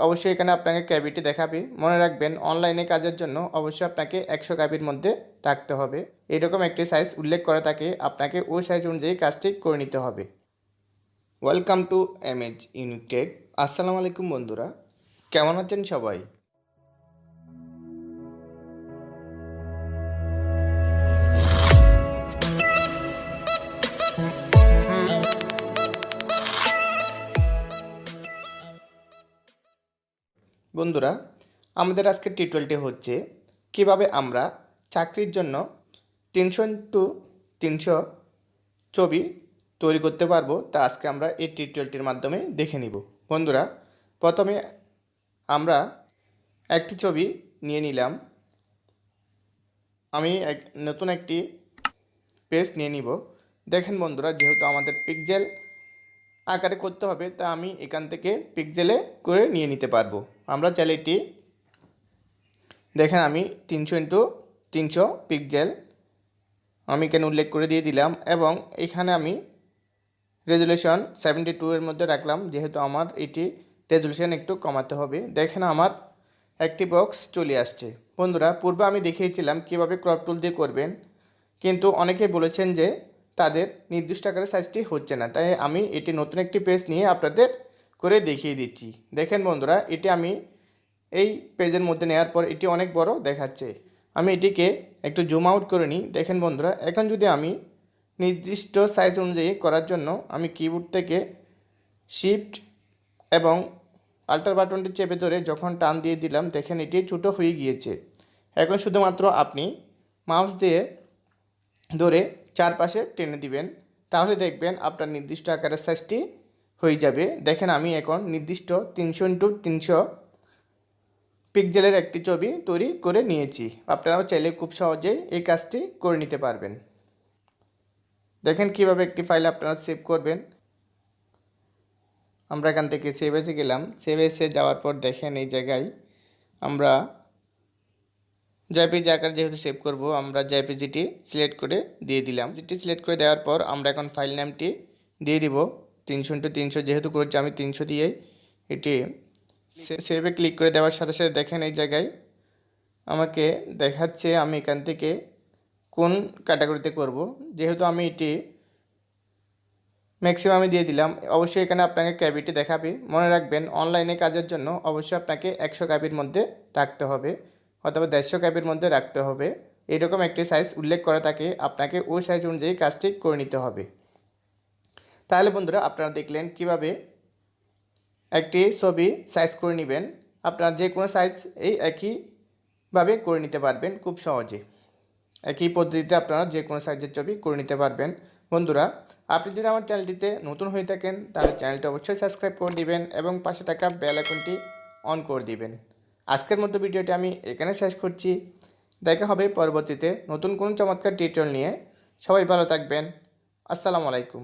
অবশ্যই এখানে আপনাকে ক্যাভিটি দেখাবে। মনে রাখবেন অনলাইনে কাজের জন্য অবশ্যই আপনাকে 100 কেবির মধ্যে রাখতে হবে। এরকম একটি সাইজ উল্লেখ করা থাকে, আপনাকে ওই সাইজ অনুযায়ী কাজটি করে নিতে হবে। Welcome to এমএজ unique take. আসসালামু আলাইকুম বন্ধুরা, কেমন আছেন সবাই? বন্ধুরা, আমাদের আজকের টিউটোরিয়ালটি হচ্ছে কিভাবে আমরা চাকরির জন্য 300x300 ছবি তৈরি করতে পারবো, তা আজকে আমরা এই টিউটোরিয়ালটির মাধ্যমে দেখে নিব। বন্ধুরা, প্রথমে আমরা একটি ছবি নিয়ে নিলাম। আমি নতুন একটি পেজ নিয়ে নিব। দেখেন বন্ধুরা, যেহেতু আমাদের পিক্সেল আকারে করতে হবে, তা আমি এখান থেকে পিক্সেলে করে নিয়ে নিতে পারবো। আমরা চাইলে এটি দেখেন আমি 300x300 পিক্সেল আমি এখানে উল্লেখ করে দিয়ে দিলাম, এবং এখানে আমি রেজুলেশন 72 এর মধ্যে রাখলাম, যেহেতু আমার এটি রেজুলেশন একটু কমাতে হবে। দেখেন আমার একটি বক্স চলে আসছে। বন্ধুরা, পূর্বে আমি দেখিয়েছিলাম কিভাবে ক্রপ টুল দিয়ে করবেন, কিন্তু অনেকেই বলেছেন যে তাদের নির্দিষ্ট আকারের সাইজটি হচ্ছে না, তাই আমি এটি নতুন একটি পেজ নিয়ে আপনাদের করে দেখিয়ে দিচ্ছি। দেখেন বন্ধুরা, এটি আমি এই পেজের মধ্যে নেওয়ার পর এটি অনেক বড় দেখাচ্ছে। আমি এটিকে একটু জুম আউট করে নিই। দেখেন বন্ধুরা, এখন যদি আমি নির্দিষ্ট সাইজ অনুযায়ী করার জন্য আমি কিবোর্ড থেকে শিফট এবং আল্টার বাটনটি চেপে ধরে যখন টান দিয়ে দিলাম, দেখেন এটি ছোটো হয়ে গিয়েছে। এখন শুধুমাত্র আপনি মাউস দিয়ে ধরে চারপাশে টেনে দিবেন, তাহলে দেখবেন আপনার নির্দিষ্ট আকারের সাইজটি হয়ে যাবে। দেখেন আমি এখন নির্দিষ্ট 300x300 পিক্সেলের একটি ছবি তৈরি করে নিয়েছি। আপনারাও চাইলে খুব সহজেই এই কাজটি করে নিতে পারবেন। দেখেন কিভাবে একটি ফাইল আপনারা সেভ করবেন। আমরা এখান থেকে সেভ এসে গেলাম। সেভ এসে যাওয়ার পর দেখেন এই জায়গায় আমরা জেপিজি আকার যেহেতু সেভ করব, আমরা জেপিজিটি সিলেক্ট করে দিয়ে দিলাম। যেটি সিলেক্ট করে দেওয়ার পর আমরা এখন ফাইল নামটি দিয়ে দিব 300x300, যেহেতু করেছি আমি 300 দিয়ে। এটি সেভে ক্লিক করে দেওয়ার সাথে সাথে দেখেন এই জায়গায় আমাকে দেখাচ্ছে আমি এখান থেকে কোন ক্যাটাগরিতে করব। যেহেতু আমি এটি ম্যাক্সিমামে দিয়ে দিলাম, অবশ্যই এখানে আপনাকে ক্যাভিটি দেখাবে। মনে রাখবেন অনলাইনে কাজের জন্য অবশ্যই আপনাকে 100 কেবির মধ্যে রাখতে হবে, অথবা 150 কেবির মধ্যে রাখতে হবে। এরকম একটি সাইজ উল্লেখ করা থাকে, আপনাকে ওই সাইজ অনুযায়ী কাজটি করে নিতে হবে। তাহলে বন্ধুরা, আপনারা দেখলেন কিভাবে একটি ছবি সাইজ করে নেবেন। আপনার যে কোনো সাইজ এই একইভাবে করে নিতে পারবেন খুব সহজে। একই পদ্ধতিতে আপনারা যে কোনো সাইজের ছবি করে নিতে পারবেন। বন্ধুরা, আপনি যদি আমার চ্যানেলটিতে নতুন হয়ে থাকেন, তাহলে চ্যানেলটি অবশ্যই সাবস্ক্রাইব করে দিবেন এবং পাশে থাকা বেল আইকনটি অন করে দিবেন। আজকের মতো ভিডিওটি আমি এখানে শেষ করছি। দেখা হবে পরবর্তীতে নতুন কোনো চমৎকার টিউটোরিয়াল নিয়ে। সবাই ভালো থাকবেন। আসসালামু আলাইকুম।